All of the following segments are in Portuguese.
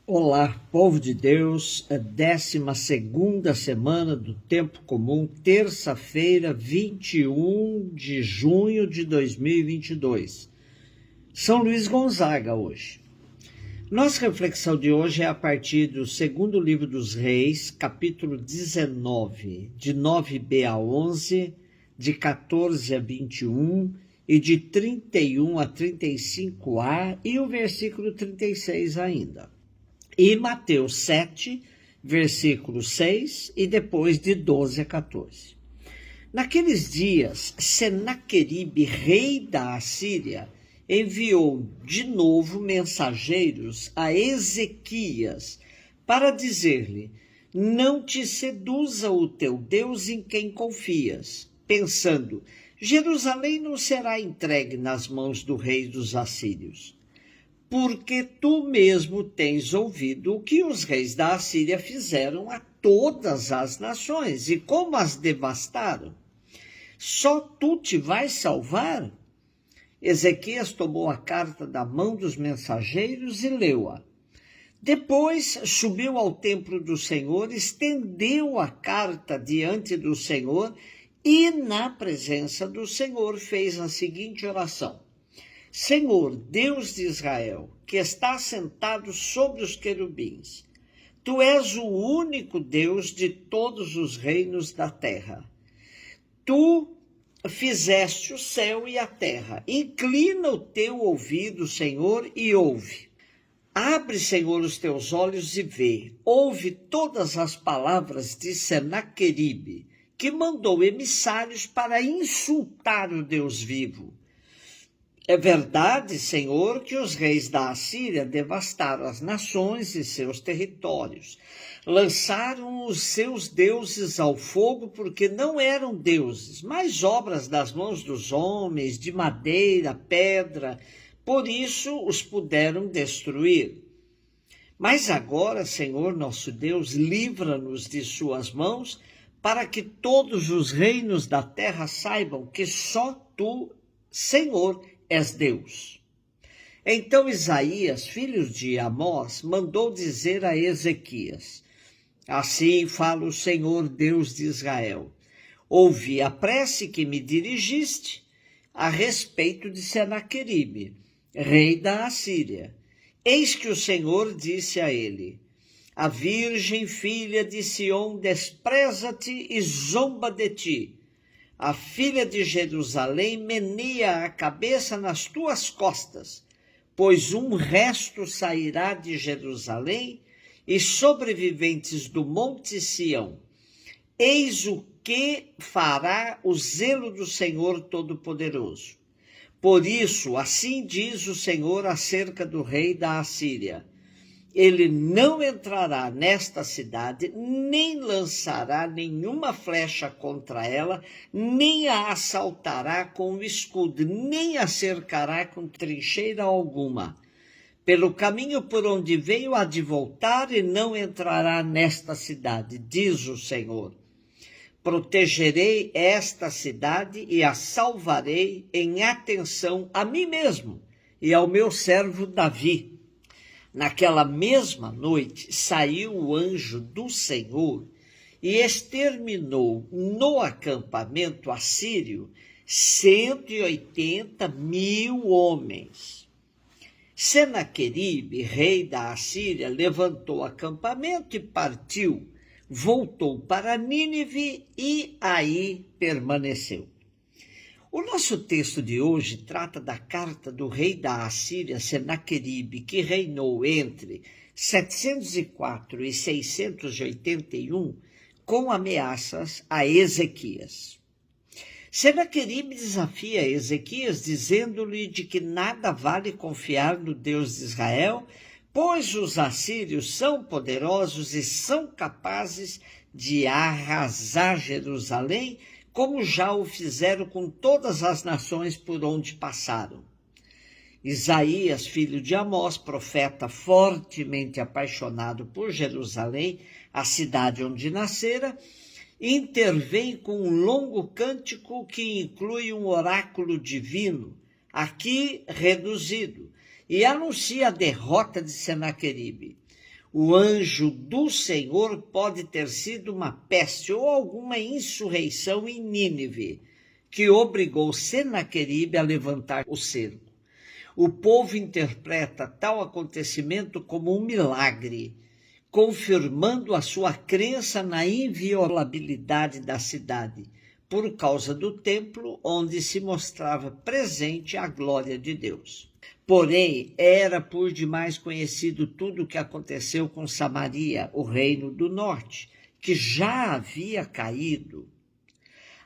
Olá, povo de Deus, a 12ª semana do Tempo Comum, terça-feira, 21 de junho de 2022. São Luís Gonzaga hoje. Nossa reflexão de hoje é a partir do segundo livro dos Reis, capítulo 19, de 9b a 11, de 14 a 21 e de 31 a 35a e o versículo 36 ainda. E Mateus 7, versículo 6, e depois de 12 a 14. Naqueles dias, Senaqueribe, rei da Assíria, enviou de novo mensageiros a Ezequias para dizer-lhe: não te seduza o teu Deus em quem confias, pensando: Jerusalém não será entregue nas mãos do rei dos assírios. Porque tu mesmo tens ouvido o que os reis da Assíria fizeram a todas as nações e como as devastaram. Só tu te vais salvar? Ezequias tomou a carta da mão dos mensageiros e leu-a. Depois subiu ao templo do Senhor, estendeu a carta diante do Senhor e, na presença do Senhor, fez a seguinte oração: Senhor, Deus de Israel, que está sentado sobre os querubins, tu és o único Deus de todos os reinos da terra. Tu fizeste o céu e a terra. Inclina o teu ouvido, Senhor, e ouve. Abre, Senhor, os teus olhos e vê. Ouve todas as palavras de Senaqueribe, que mandou emissários para insultar o Deus vivo. É verdade, Senhor, que os reis da Assíria devastaram as nações e seus territórios. Lançaram os seus deuses ao fogo porque não eram deuses, mas obras das mãos dos homens, de madeira, pedra. Por isso os puderam destruir. Mas agora, Senhor nosso Deus, livra-nos de suas mãos, para que todos os reinos da terra saibam que só tu, Senhor, és Deus. Então Isaías, filho de Amós, mandou dizer a Ezequias: assim fala o Senhor Deus de Israel: ouvi a prece que me dirigiste a respeito de Senaqueribe, rei da Assíria. Eis que o Senhor disse a ele: a virgem filha de Sião despreza-te e zomba de ti. A filha de Jerusalém meneia a cabeça nas tuas costas, pois um resto sairá de Jerusalém e sobreviventes do monte Sião. Eis o que fará o zelo do Senhor Todo-Poderoso. Por isso, assim diz o Senhor acerca do rei da Assíria: ele não entrará nesta cidade, nem lançará nenhuma flecha contra ela, nem a assaltará com escudo, nem a cercará com trincheira alguma. Pelo caminho por onde veio há de voltar e não entrará nesta cidade, diz o Senhor. Protegerei esta cidade e a salvarei em atenção a mim mesmo e ao meu servo Davi. Naquela mesma noite saiu o anjo do Senhor e exterminou no acampamento assírio 180.000 homens. Senaqueribe, rei da Assíria, levantou acampamento e partiu, voltou para Nínive e aí permaneceu. O nosso texto de hoje trata da carta do rei da Assíria, Senaqueribe, que reinou entre 704 e 681, com ameaças a Ezequias. Senaqueribe desafia Ezequias, dizendo-lhe de que nada vale confiar no Deus de Israel, pois os assírios são poderosos e são capazes de arrasar Jerusalém, como já o fizeram com todas as nações por onde passaram. Isaías, filho de Amós, profeta fortemente apaixonado por Jerusalém, a cidade onde nascera, intervém com um longo cântico que inclui um oráculo divino, aqui reduzido, e anuncia a derrota de Senaqueribe. O anjo do Senhor pode ter sido uma peste ou alguma insurreição em Nínive, que obrigou Senaqueribe a levantar o cerco. O povo interpreta tal acontecimento como um milagre, confirmando a sua crença na inviolabilidade da cidade, por causa do templo onde se mostrava presente a glória de Deus. Porém, era por demais conhecido tudo o que aconteceu com Samaria, o reino do norte, que já havia caído.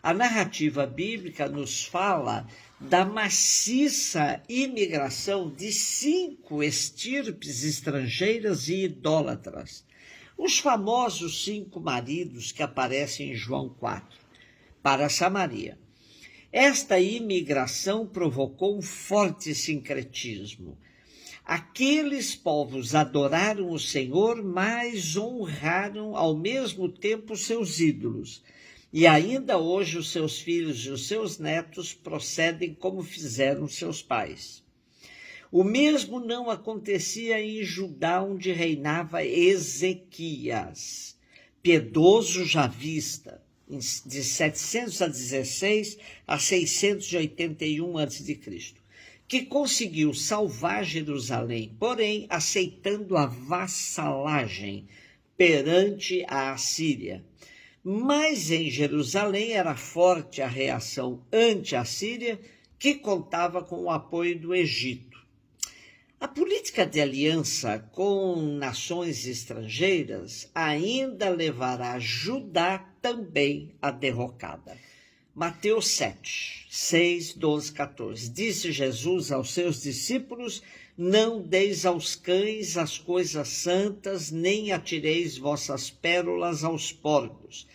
A narrativa bíblica nos fala da maciça imigração de 5 estirpes estrangeiras e idólatras, os famosos 5 maridos que aparecem em João 4, para Samaria. Esta imigração provocou um forte sincretismo. Aqueles povos adoraram o Senhor, mas honraram ao mesmo tempo seus ídolos. E ainda hoje os seus filhos e os seus netos procedem como fizeram seus pais. O mesmo não acontecia em Judá, onde reinava Ezequias, piedoso javista, de 716 a 681 a.C., que conseguiu salvar Jerusalém, porém aceitando a vassalagem perante a Assíria. Mas em Jerusalém era forte a reação anti-assíria, que contava com o apoio do Egito. A política de aliança com nações estrangeiras ainda levará Judá também à derrocada. Mateus 7, 6, 12, 14. Disse Jesus aos seus discípulos: não deis aos cães as coisas santas, nem atireis vossas pérolas aos porcos,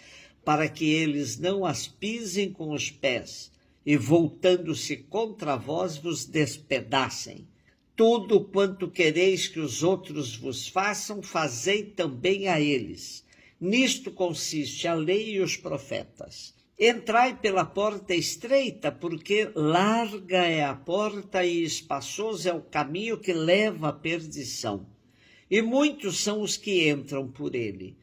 para que eles não as pisem com os pés, e voltando-se contra vós vos despedacem. Tudo quanto quereis que os outros vos façam, fazei também a eles. Nisto consiste a lei e os profetas. Entrai pela porta estreita, porque larga é a porta e espaçoso é o caminho que leva à perdição. E muitos são os que entram por ele.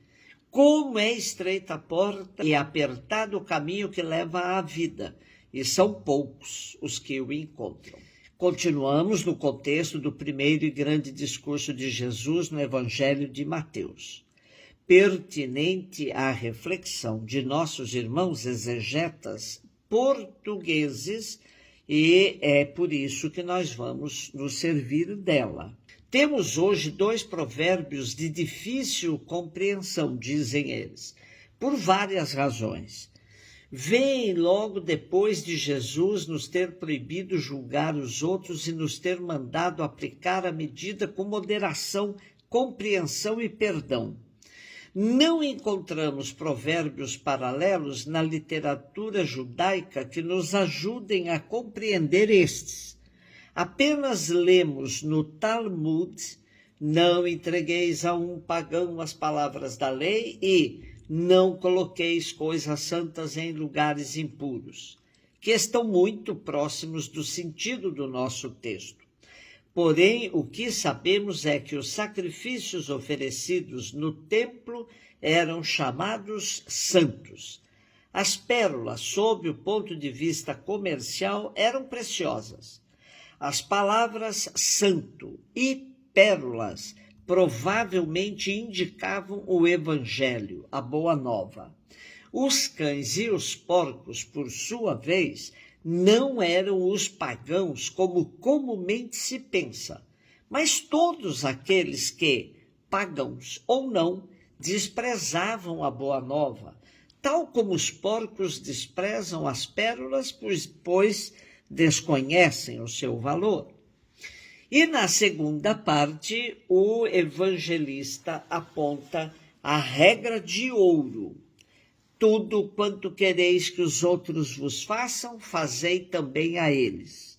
Como é estreita a porta e apertado o caminho que leva à vida, e são poucos os que o encontram. Continuamos no contexto do primeiro e grande discurso de Jesus no Evangelho de Mateus, pertinente à reflexão de nossos irmãos exegetas portugueses, e é por isso que nós vamos nos servir dela. Temos hoje 2 provérbios de difícil compreensão, dizem eles, por várias razões. Vêm logo depois de Jesus nos ter proibido julgar os outros e nos ter mandado aplicar a medida com moderação, compreensão e perdão. Não encontramos provérbios paralelos na literatura judaica que nos ajudem a compreender estes. Apenas lemos no Talmud: não entregueis a um pagão as palavras da lei e não coloqueis coisas santas em lugares impuros, que estão muito próximos do sentido do nosso texto. Porém, o que sabemos é que os sacrifícios oferecidos no templo eram chamados santos. As pérolas, sob o ponto de vista comercial, eram preciosas. As palavras santo e pérolas provavelmente indicavam o Evangelho, a Boa Nova. Os cães e os porcos, por sua vez, não eram os pagãos como comumente se pensa, mas todos aqueles que, pagãos ou não, desprezavam a Boa Nova, tal como os porcos desprezam as pérolas, pois desconhecem o seu valor. E na segunda parte, o evangelista aponta a regra de ouro. Tudo quanto quereis que os outros vos façam, fazei também a eles.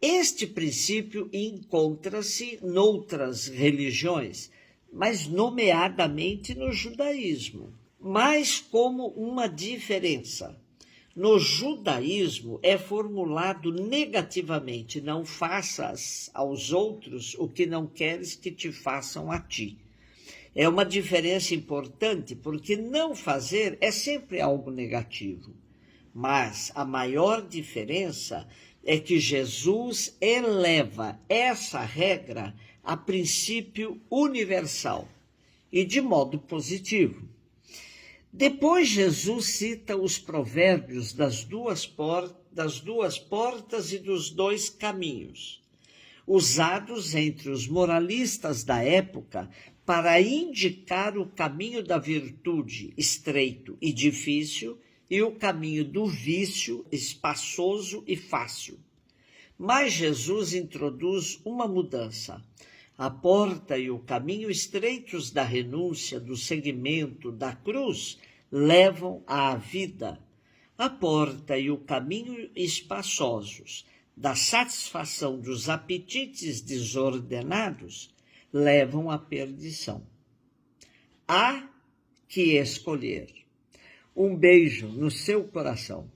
Este princípio encontra-se noutras religiões, mas nomeadamente no judaísmo, mas como uma diferença. No judaísmo é formulado negativamente: não faças aos outros o que não queres que te façam a ti. É uma diferença importante, porque não fazer é sempre algo negativo. Mas a maior diferença é que Jesus eleva essa regra a princípio universal e de modo positivo. Depois Jesus cita os provérbios das duas portas e dos dois caminhos, usados entre os moralistas da época para indicar o caminho da virtude estreito e difícil e o caminho do vício espaçoso e fácil. Mas Jesus introduz uma mudança. A porta e o caminho estreitos da renúncia, do seguimento, da cruz, levam à vida. A porta e o caminho espaçosos da satisfação dos apetites desordenados levam à perdição. Há que escolher. Um beijo no seu coração.